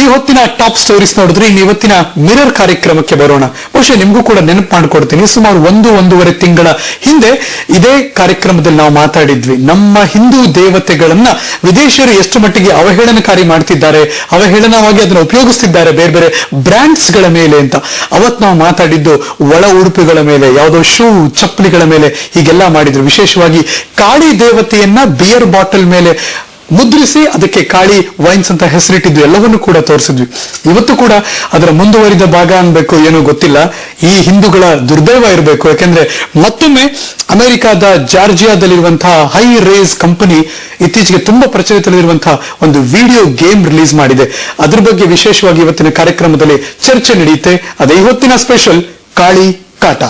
ಈ ಹೊತ್ತಿನ top stories ನೋಡಿದ್ರೆ ಇನ್ನು ಇವತ್ತಿನ ಮಿರರ್ ಕಾರ್ಯಕ್ರಮಕ್ಕೆ ಬರೋಣ. ಬಹುಶಃ ನಿಮಗೂ ಕೂಡ ನೆನಪು ಮಾಡ್ಕೊಡ್ತೀನಿ, ಸುಮಾರು 1-1.5 ತಿಂಗಳ ಹಿಂದೆ ಇದೇ ಕಾರ್ಯಕ್ರಮದಲ್ಲಿ ನಾವು ಮಾತಾಡಿದ್ವಿ. ನಮ್ಮ ಹಿಂದೂ ದೇವತೆಗಳನ್ನ ವಿದೇಶಿಯರು ಎಷ್ಟು ಮಟ್ಟಿಗೆ ಅವಹೇಳನಕಾರಿ ಮಾಡ್ತಿದ್ದಾರೆ, ಅವಹೇಳನವಾಗಿ ಅದನ್ನು ಉಪಯೋಗಿಸ್ತಿದ್ದಾರೆ ಬೇರೆ ಬೇರೆ ಬ್ರ್ಯಾಂಡ್ಸ್ ಗಳ ಮೇಲೆ ಅಂತ. ಅವತ್ ನಾವು ಮಾತಾಡಿದ್ದು ಒಳ ಉಡುಪುಗಳ ಮೇಲೆ, ಯಾವುದೋ ಶೂ ಚಪ್ಪಲಿಗಳ ಮೇಲೆ ಹೀಗೆಲ್ಲ ಮಾಡಿದ್ರು. ವಿಶೇಷವಾಗಿ ಕಾಳಿ ದೇವತೆಯನ್ನ ಬಿಯರ್ ಬಾಟಲ್ ಮೇಲೆ ಮುದ್ರಿಸಿ ಅದಕ್ಕೆ ಕಾಳಿ ವೈನ್ಸ್ ಅಂತ ಹೆಸರಿಟ್ಟಿದ್ದು ಎಲ್ಲವನ್ನೂ ಕೂಡ ತೋರಿಸಿದ್ವಿ. ಇವತ್ತು ಕೂಡ ಅದರ ಮುಂದುವರಿದ ಭಾಗ ಅನ್ಬೇಕು ಏನೋ ಗೊತ್ತಿಲ್ಲ. ಈ ಹಿಂದೂಗಳ ದುರ್ದೈವ ಇರಬೇಕು, ಯಾಕೆಂದ್ರೆ ಮತ್ತೊಮ್ಮೆ ಅಮೆರಿಕಾದ ಜಾರ್ಜಿಯಾದಲ್ಲಿರುವಂತಹ ಹೈ ರೇಸ್ ಕಂಪನಿ ಇತ್ತೀಚೆಗೆ ತುಂಬಾ ಪ್ರಚಲಿತದಲ್ಲಿರುವಂತಹ ಒಂದು ವಿಡಿಯೋ ಗೇಮ್ ರಿಲೀಸ್ ಮಾಡಿದೆ. ಅದ್ರ ಬಗ್ಗೆ ವಿಶೇಷವಾಗಿ ಇವತ್ತಿನ ಕಾರ್ಯಕ್ರಮದಲ್ಲಿ ಚರ್ಚೆ ನಡೆಯುತ್ತೆ. ಅದೇ ಇವತ್ತಿನ ಸ್ಪೆಷಲ್ ಕಾಳಿ ಕಾಟ.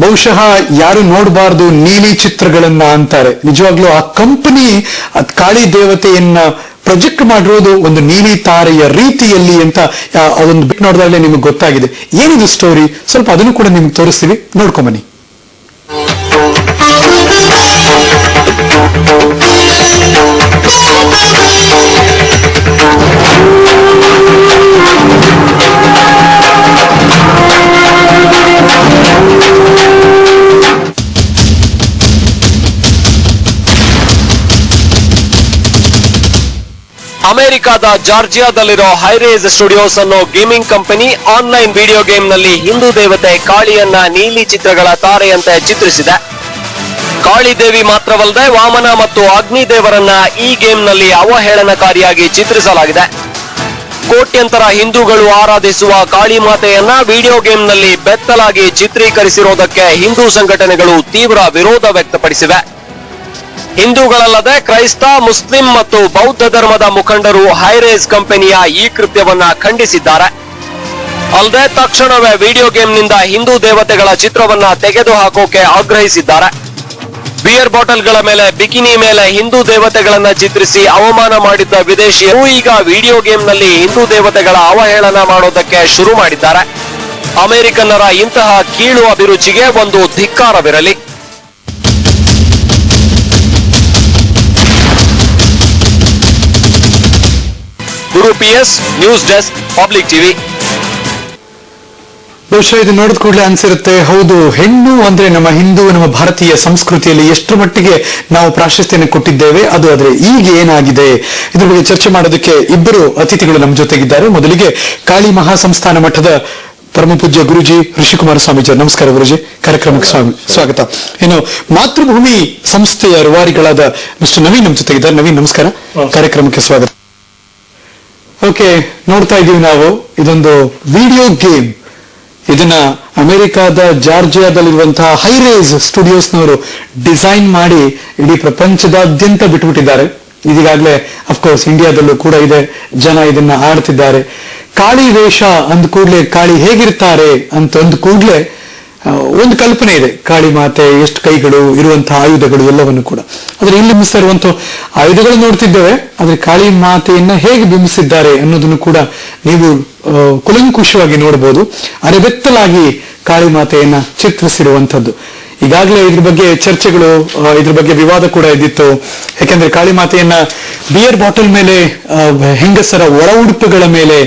ಬಹುಶಃ ಯಾರು ನೋಡಬಾರ್ದು ನೀಲಿ ಚಿತ್ರಗಳನ್ನ ಅಂತಾರೆ. ನಿಜವಾಗ್ಲೂ ಆ ಕಂಪನಿ ಕಾಳಿ ದೇವತೆಯನ್ನ ಪ್ರೊಜೆಕ್ಟ್ ಮಾಡಿರೋದು ಒಂದು ನೀಲಿ ತಾರೆಯ ರೀತಿಯಲ್ಲಿ ಅಂತ ಅದೊಂದು ಬಿಟ್ಟು ನೋಡಿದಾಗಲೇ ನಿಮಗೆ ಗೊತ್ತಾಗಿದೆ. ಏನಿದು ಸ್ಟೋರಿ, ಸ್ವಲ್ಪ ಅದನ್ನು ಕೂಡ ನಿಮ್ಗೆ ತೋರಿಸ್ತೀವಿ, ನೋಡ್ಕೊಂಬನ್ನಿ. ಅಮೆರಿಕಾದ ಜಾರ್ಜಿಯಾದಲ್ಲಿರೋ ಹೈರೇಸ್ ಸ್ಟುಡಿಯೋಸ್ ಅನ್ನೋ gaming company online video game ನಲ್ಲಿ ಹಿಂದೂ ದೇವತೆ ಕಾಳಿಯನ್ನ ನೀಲಿ ಚಿತ್ರಗಳ ತಾರೆಯಂತೆ ಚಿತ್ರಿಸಿದೆ. ಕಾಳಿ ದೇವಿ ಮಾತ್ರವಲ್ಲದೆ ವಾಮನ ಮತ್ತು ಅಗ್ನಿ ದೇವರನ್ನ ಈ ಗೇಮ್ ನಲ್ಲಿ ಅವಹೇಳನಕಾರಿಯಾಗಿ ಚಿತ್ರಿಸಲಾಗಿದೆ. ಕೋಟ್ಯಂತರ ಹಿಂದೂಗಳು ಆರಾಧಿಸುವ ಕಾಳಿ ಮಾತೆಯನ್ನ ವಿಡಿಯೋ ಗೇಮ್ ನಲ್ಲಿ ಬೆತ್ತಲಾಗಿ ಚಿತ್ರೀಕರಿಸಿರೋದಕ್ಕೆ ಹಿಂದೂ ಸಂಘಟನೆಗಳು ತೀವ್ರ ವಿರೋಧ ವ್ಯಕ್ತಪಡಿಸಿವೆ. ಹಿಂದೂಗಳಲ್ಲದೆ ಕ್ರೈಸ್ತ, ಮುಸ್ಲಿಂ ಮತ್ತು ಬೌದ್ಧ ಧರ್ಮದ ಮುಖಂಡರು ಹೈರೇಸ್ ಕಂಪನಿಯ ಈ ಕೃತ್ಯವನ್ನ ಖಂಡಿಸಿದ್ದಾರೆ. ಅಲ್ಲದೆ ತಕ್ಷಣವೇ ವಿಡಿಯೋ ಗೇಮ್ನಿಂದ ಹಿಂದೂ ದೇವತೆಗಳ ಚಿತ್ರವನ್ನ ತೆಗೆದು ಹಾಕೋಕೆ ಆಗ್ರಹಿಸಿದ್ದಾರೆ. ಬಿಯರ್ ಬಾಟಲ್ಗಳ ಮೇಲೆ, ಬಿಕಿನಿ ಮೇಲೆ ಹಿಂದೂ ದೇವತೆಗಳನ್ನ ಚಿತ್ರಿಸಿ ಅವಮಾನ ಮಾಡಿದ್ದ ವಿದೇಶಿಯರು ಈಗ ವಿಡಿಯೋ ಗೇಮ್ನಲ್ಲಿ ಹಿಂದೂ ದೇವತೆಗಳ ಅವಹೇಳನ ಮಾಡೋದಕ್ಕೆ ಶುರು ಮಾಡಿದ್ದಾರೆ. ಅಮೆರಿಕನ್ನರ ಇಂತಹ ಕೀಳು ಅಭಿರುಚಿಗೆ ಒಂದು ಧಿಕ್ಕಾರವಿರಲಿ. ಗುರು PS, news desk, public TV. ಬಹುಶಃ ಇದು ನೋಡಿದ ಕೂಡಲೇ ಅನ್ಸಿರುತ್ತೆ, ಹೌದು, ಹೆಣ್ಣು ಅಂದ್ರೆ ನಮ್ಮ ಹಿಂದೂ, ನಮ್ಮ ಭಾರತೀಯ ಸಂಸ್ಕೃತಿಯಲ್ಲಿ ಎಷ್ಟು ಮಟ್ಟಿಗೆ ನಾವು ಪ್ರಾಶಸ್ತ್ಯನ ಕೊಟ್ಟಿದ್ದೇವೆ, ಅದು ಆದ್ರೆ ಈಗ ಏನಾಗಿದೆ. ಇದ್ರ ಬಗ್ಗೆ ಚರ್ಚೆ ಮಾಡೋದಕ್ಕೆ ಇಬ್ಬರು ಅತಿಥಿಗಳು ನಮ್ಮ ಜೊತೆಗಿದ್ದಾರೆ. ಮೊದಲಿಗೆ ಕಾಳಿ ಮಹಾಸಂಸ್ಥಾನ ಮಠದ ಪರಮ ಪೂಜ್ಯ ಗುರುಜಿ ಋಷಿಕುಮಾರ ಸ್ವಾಮೀಜಿ. ನಮಸ್ಕಾರ ಗುರುಜಿ, ಕಾರ್ಯಕ್ರಮಕ್ಕೆ ಸ್ವಾಗತ. ಇನ್ನು ಮಾತೃಭೂಮಿ ಸಂಸ್ಥೆಯ ರೂವಾರಿಗಳಾದ ಮಿಸ್ಟರ್ ನವೀನ್ ನಮ್ಮ ಜೊತೆಗಿದ್ದಾರೆ. ನವೀನ್ ನಮಸ್ಕಾರ, ಕಾರ್ಯಕ್ರಮಕ್ಕೆ ಸ್ವಾಗತ. ಓಕೆ, ನೋಡ್ತಾ ಇದೀವಿ ನಾವು ಇದೊಂದು ವಿಡಿಯೋ ಗೇಮ್. ಇದನ್ನ ಅಮೆರಿಕಾದ ಜಾರ್ಜಿಯಾದಲ್ಲಿರುವಂತಹ ಹೈರೇಸ್ ಸ್ಟುಡಿಯೋಸ್ನವರು ಡಿಸೈನ್ ಮಾಡಿ ಇಡೀ ಪ್ರಪಂಚದಾದ್ಯಂತ ಬಿಟ್ಬಿಟ್ಟಿದ್ದಾರೆ. ಇದೀಗಾಗಲೇ ಅಫ್ಕೋರ್ಸ್ ಇಂಡಿಯಾದಲ್ಲೂ ಕೂಡ ಇದೆ, ಜನ ಇದನ್ನ ಆಡ್ತಿದ್ದಾರೆ. ಕಾಳಿ ವೇಷ ಅಂದ ಕೂಡ್ಲೆ ಕಾಳಿ ಹೇಗಿರ್ತಾರೆ ಅಂತ ಅಂದ ಕೂಡ್ಲೆ ಒಂದು ಕಲ್ಪನೆ ಇದೆ. ಕಾಳಿ ಮಾತೆ ಎಷ್ಟು ಕೈಗಳು, ಇರುವಂತಹ ಆಯುಧಗಳು ಎಲ್ಲವನ್ನು ಕೂಡ. ಆದ್ರೆ ಇಲ್ಲಿ ಬಿಂಬಿಸ್ತಾ ಇರುವಂತಹ ಆಯುಧಗಳು ನೋಡ್ತಿದ್ದೇವೆ, ಆದ್ರೆ ಕಾಳಿ ಮಾತೆಯನ್ನ ಹೇಗೆ ಬಿಂಬಿಸಿದ್ದಾರೆ ಅನ್ನೋದನ್ನು ಕೂಡ ನೀವು ಕುಲಂಕುಷವಾಗಿ ನೋಡಬಹುದು. ಅರೆಬೆತ್ತಲಾಗಿ ಕಾಳಿ ಮಾತೆಯನ್ನ ಚಿತ್ರಿಸಿರುವಂತದ್ದು. ಈಗಾಗಲೇ ಇದ್ರ ಬಗ್ಗೆ ಚರ್ಚೆಗಳು, ಇದ್ರ ಬಗ್ಗೆ ವಿವಾದ ಕೂಡ ಇದ್ದಿತ್ತು. ಯಾಕೆಂದ್ರೆ ಕಾಳಿ ಮಾತೆಯನ್ನ ಬಿಯರ್ ಬಾಟಲ್ ಮೇಲೆ, ಹೆಂಗಸರ ಒಳ ಉಡುಪುಗಳ ಮೇಲೆ,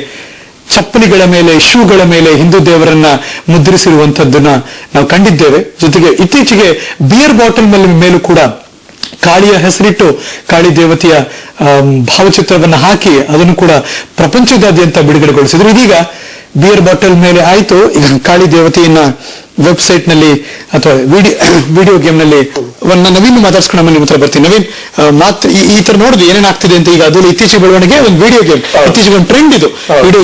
ಚಪ್ಪಲಿಗಳ ಮೇಲೆ, ಶೂಗಳ ಮೇಲೆ ಹಿಂದೂ ದೇವರನ್ನ ಮುದ್ರಿಸಿರುವಂತದ್ದನ್ನ ನಾವು ಕಂಡಿದ್ದೇವೆ. ಜೊತೆಗೆ ಇತ್ತೀಚೆಗೆ ಬಿಯರ್ ಬಾಟಲ್ ಮೇಲೂ ಕೂಡ ಕಾಳಿಯ ಹೆಸರಿಟ್ಟು ಕಾಳಿ ದೇವತೆಯ ಭಾವಚಿತ್ರವನ್ನ ಹಾಕಿ ಅದನ್ನು ಕೂಡ ಪ್ರಪಂಚದಾದ್ಯಂತ ಬಿಡುಗಡೆಗೊಳಿಸಿದ್ರು. ಇದೀಗ ಬಿಯರ್ ಬಾಟಲ್ ಮೇಲೆ ಆಯ್ತು, ಈಗ ಕಾಳಿ ದೇವತೆಯನ್ನ ವೆಬ್ಸೈಟ್ ನಲ್ಲಿ ಅಥವಾ ವಿಡಿಯೋ ಗೇಮ್ ನಲ್ಲಿ ನವೀನ್ ಮಾತಾಡ್ಸ್ಕೊಂಡು ನಿಮ್ಮ ಹತ್ರ ಬರ್ತೀನಿ. ನವೀನ್, ಈ ತರ ನೋಡುದು ಏನೇನಾಗ್ತಿದೆ ಅಂತ. ಈಗ ಅದು ಇತ್ತೀಚೆಗೆ ಬೆಳವಣಿಗೆ ಒಂದು ವಿಡಿಯೋ ಗೇಮ್, ಇತ್ತೀಚೆಗೆ ಒಂದು ಟ್ರೆಂಡ್ ಇದು.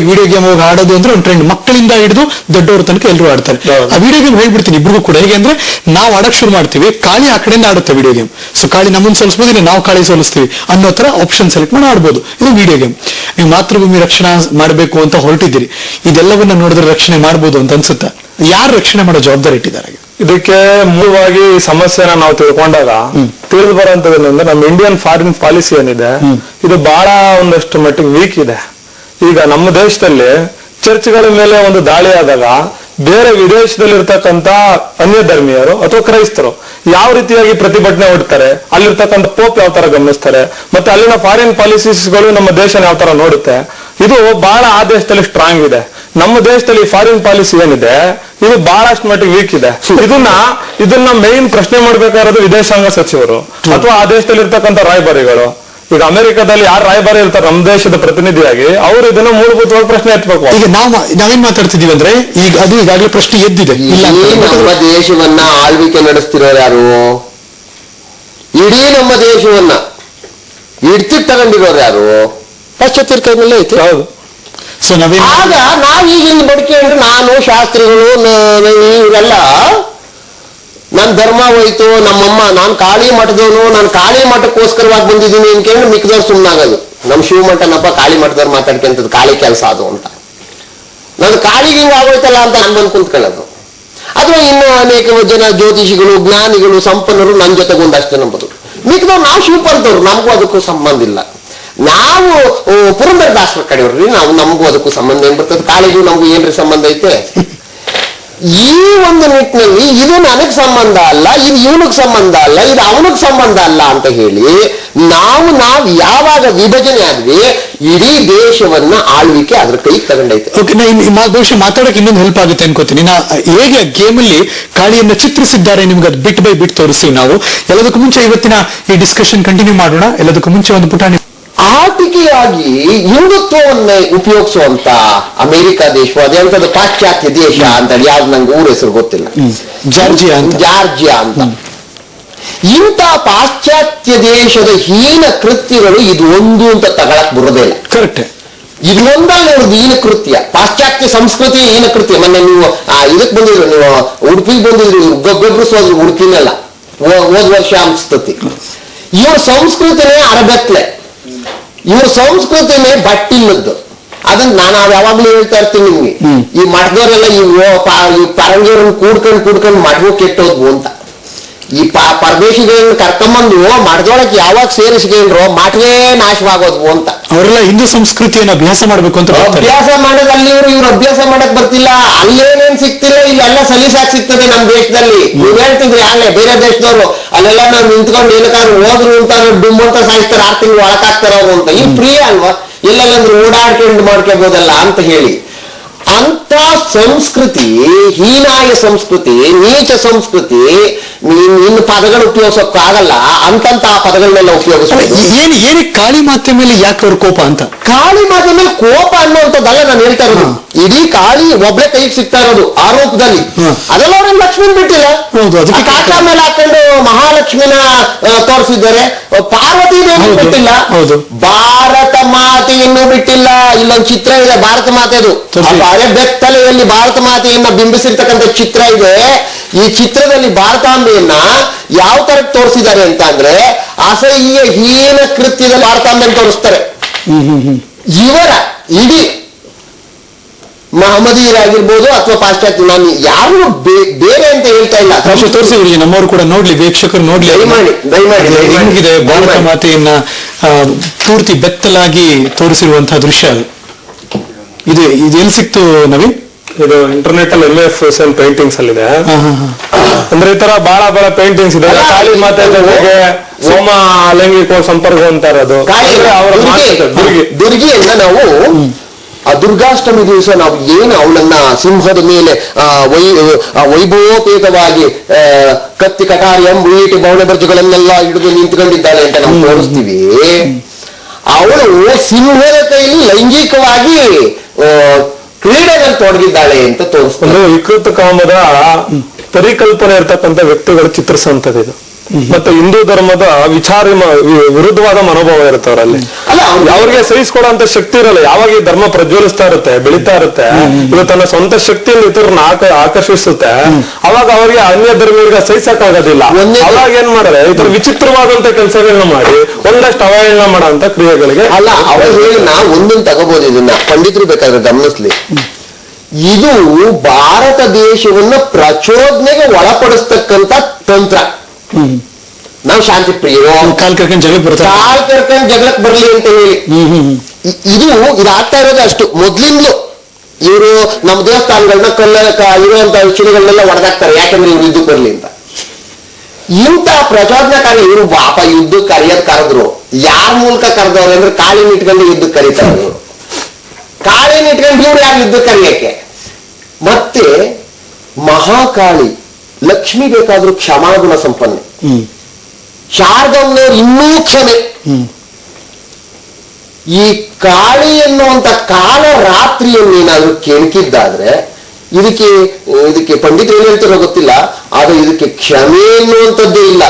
ವಿಡಿಯೋ ಗೇಮ್ ಹೋಗಿ ಆಡೋದು ಅಂದ್ರೆ ಒಂದು ಟ್ರೆಂಡ್. ಮಕ್ಕಳಿಂದ ಹಿಡಿದು ದೊಡ್ಡವ್ರ ತನಕ ಎಲ್ಲರೂ ಆಡ್ತಾರೆ. ಆ ವಿಡಿಯೋ ಗೇಮ್ ಹೇಳ್ಬಿಡ್ತೀನಿ ಇಬ್ರಿಗೂ ಕೂಡ. ಹೇಗೆ ಅಂದ್ರೆ, ನಾವು ಆಡಕ್ ಶುರು ಮಾಡ್ತೀವಿ, ಕಾಳಿ ಆ ಕಡೆಯಿಂದ ಆಡುತ್ತೆ ವಿಡಿಯೋ ಗೇಮ್. ಸೊ ಕಾಳಿ ನಮ್ಮನ್ನು ಸೋಲಿಸಬಹುದು, ಇಲ್ಲ ನಾವು ಕಾಳಿ ಸೋಲಿಸ್ತೀವಿ ಅನ್ನೋ ತರ ಆಪ್ಷನ್ ಸೆಲೆಕ್ಟ್ ಮಾಡಿ ಆಡ್ಬೋದು. ಇದು ವಿಡಿಯೋ ಗೇಮ್. ನೀವು ಮಾತೃಭೂಮಿ ರಕ್ಷಣಾ ಮಾಡಬೇಕು ಅಂತ ಹೊರಟಿದ್ದೀರಿ, ಇದೆಲ್ಲವನ್ನ ನೋಡಿದ್ರೆ ರಕ್ಷಣೆ ಮಾಡ್ಬೋದು ಅಂತ ಅನ್ಸುತ್ತಾ? ಯಾರು ರಕ್ಷಣೆ ಮಾಡೋ ಜವಾಬ್ದಾರಿ ಇಟ್ಟಿದ್ದಾರೆ? ಇದಕ್ಕೆ ಮೂಲವಾಗಿ ಸಮಸ್ಯೆನ ನಾವು ತಿಳ್ಕೊಂಡಾಗ ತಿಳಿದು ಬರೋಂಥದ್ದೇನೆಂದ್ರೆ, ನಮ್ಮ ಇಂಡಿಯನ್ ಫಾರಿನ್ ಪಾಲಿಸಿ ಏನಿದೆ ಇದು ಬಹಳ ಒಂದಷ್ಟು ಮಟ್ಟಿಗೆ ವೀಕ್ ಇದೆ. ಈಗ ನಮ್ಮ ದೇಶದಲ್ಲಿ ಚರ್ಚ್ಗಳ ಮೇಲೆ ಒಂದು ದಾಳಿ ಆದಾಗ ಬೇರೆ ವಿದೇಶದಲ್ಲಿರ್ತಕ್ಕಂಥ ಅನ್ಯ ಧರ್ಮೀಯರು ಅಥವಾ ಕ್ರೈಸ್ತರು ಯಾವ ರೀತಿಯಾಗಿ ಪ್ರತಿಭಟನೆ ಹೊಡ್ತಾರೆ, ಅಲ್ಲಿರ್ತಕ್ಕಂಥ ಪೋಪ್ ಯಾವ ತರ ಗಮನಿಸ್ತಾರೆ, ಮತ್ತೆ ಅಲ್ಲಿನ ಫಾರಿನ್ ಪಾಲಿಸೀಸ್ಗಳು ನಮ್ಮ ದೇಶನ ಯಾವ ತರ ನೋಡುತ್ತೆ, ಇದು ಬಹಳ ಆ ದೇಶದಲ್ಲಿ ಸ್ಟ್ರಾಂಗ್ ಇದೆ. ನಮ್ಮ ದೇಶದಲ್ಲಿ ಫಾರಿನ್ ಪಾಲಿಸಿ ಏನಿದೆ ಇದು ಬಹಳಷ್ಟು ಮಟ್ಟಿಗೆ ವೀಕ್ ಇದೆ. ಇದನ್ನ ಮೇನ್ ಪ್ರಶ್ನೆ ಮಾಡ್ಬೇಕಾಗಿರೋದು ವಿದೇಶಾಂಗ ಸಚಿವರು ಅಥವಾ ಆ ದೇಶದಲ್ಲಿ ಇರ್ತಕ್ಕಂಥ ರಾಯಭಾರಿಗಳು. ಈಗ ಅಮೆರಿಕದಲ್ಲಿ ಯಾರು ರಾಯಭಾರಿ ಇರ್ತಾರೆ ನಮ್ಮ ದೇಶದ ಪ್ರತಿನಿಧಿಯಾಗಿ, ಅವರು ಇದನ್ನ ಮೂಲಭೂತವಾಗಿ ಪ್ರಶ್ನೆ ಎತ್ತಬೇಕು. ಈಗ ನಾವೇನ್ ಮಾತಾಡ್ತಿದೀವಿ ಅಂದ್ರೆ ಈಗ ಅದು ಈಗಾಗಲೇ ಪ್ರಶ್ನೆ ಎದ್ದಿದೆ. ಇಲ್ಲ ನಮ್ಮ ದೇಶವನ್ನ ಆಳ್ವಿಕೆ ನಡೆಸ್ತಿರೋರು ಯಾರು? ಇಡೀ ನಮ್ಮ ದೇಶವನ್ನ ಹಿಡ್ತಿಟ್ ತಗೊಂಡಿರೋರು ಯಾರು? ಪಾಶ್ಚಾತ್ಯರ ಕೈನಲ್ಲೇ ಐತಿ. ಹೌದು. ಸೊ ನಾವೇನ್ ಆಗ ನಾವೀಗಿನ ಬಡ್ಕೊಂಡ್ರೆ ನಾನು ಶಾಸ್ತ್ರಿಗಳು ಇವರೆಲ್ಲ ನನ್ ಧರ್ಮ ಹೋಯ್ತು, ನಮ್ಮಮ್ಮ ನಾನ್ ಕಾಳಿ ಮಠದವನು, ನಾನು ಕಾಳಿ ಮಠಕ್ಕೋಸ್ಕರವಾಗಿ ಬಂದಿದ್ದೀನಿ ಅನ್ಕೊಂಡು ಮಿಕ್ಕದವ್ರು ಸುಮ್ಮನಾಗೋದು. ನಮ್ ಶಿವಮಠನಪ್ಪ ಕಾಳಿ ಮಠದವ್ರು ಮಾತಾಡ್ಕೊಂತದ್ದು ಕಾಳಿ ಕೆಲಸ ಅದು ಅಂತ, ನಾನು ಕಾಳಿಗೆ ಹಿಂಗ ಆಗೋಯ್ತಲ್ಲ ಅಂತ ನಾನು ಬಂದು ಕುಂತ್ಕೊಳ್ಳೋದು. ಅಥವಾ ಇನ್ನು ಅನೇಕ ಜನ ಜ್ಯೋತಿಷಿಗಳು, ಜ್ಞಾನಿಗಳು, ಸಂಪನ್ನರು ನನ್ನ ಜೊತೆಗೆ ಒಂದಷ್ಟು ನಂಬೋದು. ಮಿಕ್ಕದವ್ರು ನಾವು ಶಿವಪಂತವ್ರು, ನಮಗೂ ಅದಕ್ಕೂ ಸಂಬಂಧ ಇಲ್ಲ. ನಾವು ಪುರಂದರ ದಾಸರ ಕಡೆಯವ್ರಿ, ನಾವು ನಮಗೂ ಅದಕ್ಕೂ ಸಂಬಂಧ ಏನ್ ಬರ್ತದೆ, ಕಾಳಿಗೂ ನಮಗೂ ಏನ್ರಿ ಸಂಬಂಧ ಐತೆ? ಈ ಒಂದು ನಿಟ್ಟಿನಲ್ಲಿ ಇದು ನನಗ್ ಸಂಬಂಧ ಅಲ್ಲ, ಇದು ಇವನಿಗೆ ಸಂಬಂಧ ಅಲ್ಲ, ಇದು ಅವನಿಗೆ ಸಂಬಂಧ ಅಲ್ಲ ಅಂತ ಹೇಳಿ ನಾವು ಯಾವಾಗ ವಿಭಜನೆ ಆದ್ವಿ, ಇಡೀ ದೇಶವನ್ನ ಆಳ್ವಿಕೆ ಅದ್ರ ಕೈ ತಗೊಂಡೈತೆ. ಬಹುಶಃ ಮಾತಾಡಕ್ಕೆ ಇನ್ನೊಂದು ಹೆಲ್ಪ್ ಆಗುತ್ತೆ ಅನ್ಕೋತೀನಿ. ಹೇಗೆ ಗೇಮ್ ಅಲ್ಲಿ ಕಾಳಿಯನ್ನ ಚಿತ್ರಿಸಿದ್ದಾರೆ ನಿಮ್ಗೆ ಅದು ಬಿಟ್ ಬೈ ಬಿಟ್ ತೋರಿಸ್ತೀವಿ ನಾವು. ಎಲ್ಲದಕ್ಕೂ ಮುಂಚೆ ಇವತ್ತಿನ ಈ ಡಿಸ್ಕಷನ್ ಕಂಟಿನ್ಯೂ ಮಾಡೋಣ. ಎಲ್ಲದಕ್ಕೂ ಮುಂಚೆ ಒಂದು ಪುಟಾಣಿ ಆಟಿಕೆಯಾಗಿ ಹಿಂದುತ್ವವನ್ನ ಉಪಯೋಗಿಸುವಂತ ಅಮೆರಿಕ ದೇಶ, ಅದೆಂತದ್ದು ಪಾಶ್ಚಾತ್ಯ ದೇಶ ಅಂತ ಯಾವ್ದು ನಂಗೆ ಊರ ಹೆಸರು ಗೊತ್ತಿಲ್ಲ, ಜಾರ್ಜಿಯಾ ಅಂತ. ಇಂಥ ಪಾಶ್ಚಾತ್ಯ ದೇಶದ ಹೀನ ಕೃತ್ಯಗಳು ಇದು ಒಂದು ಅಂತ ತಗೊಳಕ್ ಬರೋದೇ ಇಲ್ಲ. ಕರೆಕ್ಟ್. ಇದು ಒಂದಲ್ಲ ಹೀನ ಕೃತ್ಯ, ಪಾಶ್ಚಾತ್ಯ ಸಂಸ್ಕೃತಿ ಹೀನ ಕೃತ್ಯ. ಮೊನ್ನೆ ನೀವು ಇದಕ್ ಬಂದಿದ್ರು, ನೀವು ಉಡುಪಿಗೆ ಬಂದಿದ್ರು, ಗಬ್ಬರಿಸೋದ್ರು ಉಡುಪಿನೆಲ್ಲ ಹೋದ್ ವರ್ಷ ಅನ್ಸ್ತತಿ. ಇವ್ರ ಸಂಸ್ಕೃತಿನೇ ಅರಬೆತ್ಲೆ, ಇವ್ರ ಸಂಸ್ಕೃತಿನೇ ಬಟ್ಟಿಲ್ಲದ್ದು. ಅದನ್ನ ನಾನು ಯಾವಾಗ್ಲೂ ಹೇಳ್ತಾ ಇರ್ತೀನಿ ನಿಮ್ಗೆ, ಈ ಮಠದವರೆಲ್ಲ ಈ ಪರಂಗಿಯವ್ರನ್ನ ಕೂಡ್ಕೊಂಡು ಮಠವು ಕೆಟ್ಟೋದ್ವು ಅಂತ. ಈ ಪರದೇಶಿಗಳನ್ನ ಕರ್ಕೊಂಬಂದು ಮಠದೊಳಕ್ಕೆ ಯಾವಾಗ ಸೇರಿಸ್ಕೊಂಡ್ರು ಮಠವೇ ನಾಶವಾಗೋದ್ವು ಅಂತ. ಅವರೆಲ್ಲ ಹಿಂದೂ ಸಂಸ್ಕೃತಿಯನ್ನು ಅಭ್ಯಾಸ ಮಾಡ್ಬೇಕು ಅಂತ ಅಭ್ಯಾಸ ಮಾಡೋದು ಅಲ್ಲಿ ಇವ್ರು ಅಭ್ಯಾಸ ಮಾಡಕ್ ಬರ್ತಿಲ್ಲ. ಅಲ್ಲೇನೇನ್ ಸಿಕ್ತಿಲ್ಲ, ಇಲ್ಲೆಲ್ಲ ಸಲೀಸಾಗಿ ಸಿಗ್ತದೆ ನಮ್ಮ ದೇಶದಲ್ಲಿ. ನೀವ್ ಹೇಳ್ತಿದ್ರಿ ಅಲ್ಲೇ ಬೇರೆ ದೇಶದವರು ಅಲ್ಲೆಲ್ಲ ನಾವು ನಿಂತ್ಕೊಂಡು ಏನಕ್ಕಾದ್ರು ಹೋದ್ರು ಅಂತ ಡುಮ್ ಅಂತ ಸಾಯಿಸ್ತಾರೆ, 6 ತಿಂಗಳು ಒಳಕಾಗ್ತಾರ ಅವರು ಅಂತ. ಈ ಪ್ರಿಯ ಅಲ್ವಾ, ಎಲ್ಲೆಲ್ಲಂದ್ರೆ ಓಡಾಡ್ಕೊಂಡು ಮಾಡ್ಕೋಬೋದಲ್ಲ ಅಂತ ಹೇಳಿ. ಅಂತ ಸಂಸ್ಕೃತಿ, ಹೀನಾಯ ಸಂಸ್ಕೃತಿ, ನೀಚ ಸಂಸ್ಕೃತಿ, ಇನ್ನು ಪದಗಳು ಉಪಯೋಗಿಸೋಕ್ಕಾಗಲ್ಲ ಅಂತಂತ ಆ ಪದಗಳನ್ನೆಲ್ಲ ಉಪಯೋಗಿಸ್ತಾರೆ. ಏನು ಕಾಳಿ ಮಾತೆ ಮೇಲೆ ಯಾಕೆ ಅವ್ರ ಕೋಪ ಅಂತ? ಕಾಳಿ ಮಾತೆ ಮೇಲೆ ಕೋಪ ಅನ್ನುವಂಥದ್ದಲ್ಲ ನಾನು ಹೇಳ್ತಾ ಇರೋದು. ಇಡೀ ಕಾಳಿ ಒಬ್ಳೆ ಕೈಗೆ ಸಿಗ್ತಾ ಇರೋದು ಆರೋಪದಲ್ಲಿ. ಅದೆಲ್ಲ ಅವ್ರನ್ನ ಲಕ್ಷ್ಮೀನ್ ಬಿಟ್ಟಿಲ್ಲ, ಕಾಟ ಮೇಲೆ ಹಾಕೊಂಡು ಮಹಾಲಕ್ಷ್ಮಿನ ತೋರಿಸಿದ್ದಾರೆ. ಪಾರ್ವತಿ ದೇವಿ ಬಿಟ್ಟಿಲ್ಲ, ಭಾರತ ಮಾತೆಯನ್ನು ಬಿಟ್ಟಿಲ್ಲ. ಇಲ್ಲೊಂದು ಚಿತ್ರ ಇದೆ ಭಾರತ ಮಾತೆದು, ಅರೆ ಬೆತ್ತಲೆಯಲ್ಲಿ ಭಾರತ ಮಾತೆಯನ್ನ ಬಿಂಬಿಸಿರ್ತಕ್ಕಂಥ ಚಿತ್ರ ಇದೆ. ಈ ಚಿತ್ರದಲ್ಲಿ ಭಾರತಾಂಬೆಯನ್ನ ಯಾವ ತರ ತೋರಿಸಿದ್ದಾರೆ ಅಂತ ಅಂದ್ರೆ ಅಸಹ್ಯ ಹೀನ ಕೃತ್ಯದಲ್ಲಿ ಭಾರತಾಂಬೆಯನ್ನು ತೋರಿಸ್ತಾರೆ. ಇವರ ಇಡೀ ಮಹಮ್ಮದೀಯರಾಗಿರ್ಬೋದು ಅಥವಾ ಪಾಶ್ಚಾತ್ಯ, ನಾನು ಯಾರು ಬೇರೆ ಅಂತ ಹೇಳ್ತಾ ಇಲ್ಲ, ತೋರಿಸಿದ್ರಿ ನಮ್ಮವರು ಕೂಡ ನೋಡ್ಲಿ, ವೀಕ್ಷಕರು ನೋಡ್ಲಿ, ದಯಮಾಡಿ ಭಾರತ ಮಾತೆಯನ್ನ ಪೂರ್ತಿ ಬೆತ್ತಲಾಗಿ ತೋರಿಸಿರುವಂತಹ ದೃಶ್ಯ ಅದು. ಇದು ಎಲ್ಲಿ ಸಿಕ್ತು ನವೀನ್? ಇದು ಇಂಟರ್ನೆಟ್ ಅಲ್ಲಿ MF ಪೇಂಟಿಂಗ್ಸ್ ಅಲ್ಲಿ ಇದೆ. ಅಂದ್ರೆ ಈ ತರ ಬಹಳ ಪೇಂಟಿಂಗ್ಸ್ ಇದೆ. ಕಾಳಿ ಮಾತೆ ಜೊತೆಗೆ ಸೋಮ ಲೈಂಗಿಕ ಸಂಪರ್ಕ ಅಂತ ಇರೋದು. ದುರ್ಗಿಯನ್ನ ನಾವು ಆ ದುರ್ಗಾಷ್ಟಮಿ ದಿವಸ ನಾವು ಏನು ಅವಳನ್ನ ಸಿಂಹದ ಮೇಲೆ ವೈಭವೋಪೇತವಾಗಿ ಕತ್ತಿ ಕಟಾರಿ ಎಂಬೀಟಿ ಬೌಳ ಬರ್ಜುಗಳನ್ನೆಲ್ಲ ಹಿಡಿದು ನಿಂತ್ಕೊಂಡಿದ್ದಾಳೆ ಅಂತ ನಾವು ತೋರಿಸ್ತೀವಿ. ಅವಳು ಸಿಂಹದ ಕೈಲಿ ಲೈಂಗಿಕವಾಗಿ ಕ್ರೀಡೆಗಳಲ್ಲಿ ತೊಡಗಿದ್ದಾಳೆ ಅಂತ ತೋರಿಸ್ತಾರೆ. ವಿಕೃತ ಕಾಮದ ಪರಿಕಲ್ಪನೆ ಇರ್ತಕ್ಕಂಥ ವ್ಯಕ್ತಿಗಳು ಚಿತ್ರಿಸುವಂತದ್ದು ಇದು. ಮತ್ತೆ ಹಿಂದೂ ಧರ್ಮದ ವಿರುದ್ಧವಾದ ಮನೋಭಾವ ಇರುತ್ತೆ ಅವರಲ್ಲಿ. ಅವ್ರಿಗೆ ಸಹಿಸ್ಕೊಡುವಂತ ಶಕ್ತಿ ಇರಲ್ಲ. ಯಾವಾಗ ಈ ಧರ್ಮ ಪ್ರಜ್ವಲಿಸ್ತಾ ಇರುತ್ತೆ, ಬೆಳೀತಾ ಇರುತ್ತೆ, ಇದು ತನ್ನ ಸ್ವಂತ ಶಕ್ತಿಯಿಂದ ಇತರನ್ನ ಆಕರ್ಷಿಸುತ್ತೆ, ಅವಾಗ ಅವ್ರಿಗೆ ಅನ್ಯ ಧರ್ಮೀಯರಿಗೆ ಸಹಿಸಕ್ಕಾಗೋದಿಲ್ಲ. ಅವಾಗ ಏನ್ ಮಾಡ್ರೆ ಈ ತರ ವಿಚಿತ್ರವಾದಂತ ಕೆಲಸಗಳನ್ನ ಮಾಡಿ ಒಂದಷ್ಟು ಅವಹೇಳನ ಮಾಡೋಂತ ಕ್ರಿಯೆಗಳಿಗೆ ಅಲ್ಲ ಅವ್ರು ಹೇಳಿ ನಾವು ಒಂದೊಂದು ತಗೋಬಹುದು. ಇದನ್ನ ಪಂಡಿತರು ಬೇಕಾದ್ರೆ ಗಮನಿಸ್ಲಿ. ಇದು ಭಾರತ ದೇಶವನ್ನ ಪ್ರಚೋದನೆಗೆ ಒಳಪಡಿಸ್ತಕ್ಕಂಥ ತಂತ್ರ. ನಾವು ಶಾಂತಿ ಪ್ರಿಯರು, ಕಾಲ್ ಕರ್ಕೊಂಡು ಜಗಳಕ್ಕೆ ಬರ್ಲಿ ಅಂತ ಹೇಳಿ ಇದು ಆಗ್ತಾ ಇರೋದು ಅಷ್ಟು ಮೊದ್ಲಿಂದಲೂ ಇವರು ನಮ್ಮ ದೇವಸ್ಥಾನಗಳನ್ನ ಇರುವಂತ ಶಿಲೆಗಳನ್ನೆಲ್ಲ ಒಡೆದಾಕ್ತಾರೆ, ಯಾಕಂದ್ರೆ ಇವ್ರು ಯುದ್ಧಕ್ಕೆ ಬರ್ಲಿ ಅಂತ. ಇಂಥ ಪ್ರಚೋದನಕಾರಿ ಇವರು ಪಾಪ ಯುದ್ಧಕ್ಕೆ ಕರೆದ್ರು. ಯಾರ ಮೂಲಕ ಕರೆದವ್ರು ಅಂದ್ರೆ ಕಾಳಿನ ಇಟ್ಕೊಂಡು ಯುದ್ಧಕ್ಕೆ ಕರೀತಾರೆ ಇವರು. ಕಾಳಿನ ಇಟ್ಕೊಂಡು ಇವ್ರು ಯಾರು ಯುದ್ಧಕ್ಕೆ ಕರೆಯಕ್ಕೆ? ಮತ್ತೆ ಮಹಾಕಾಳಿ ಲಕ್ಷ್ಮಿ ಬೇಕಾದ್ರೂ ಕ್ಷಮಾಗುಣ ಸಂಪನ್ನೆ, ಶಾರದಮ್ಮನವ್ರು ಇನ್ನೂ ಕ್ಷಮೆ. ಈ ಕಾಳಿ ಎನ್ನುವಂತ ಕಾಲ ರಾತ್ರಿಯನ್ನೇನಾದ್ರೂ ಕೆಣಕಿದ್ದಾದ್ರೆ ಇದಕ್ಕೆ ಪಂಡಿತರು ಏನ್ ಹೇಳ್ತಾರೋ ಗೊತ್ತಿಲ್ಲ, ಆದ್ರೆ ಇದಕ್ಕೆ ಕ್ಷಮೆ ಎನ್ನುವಂಥದ್ದೇ ಇಲ್ಲ.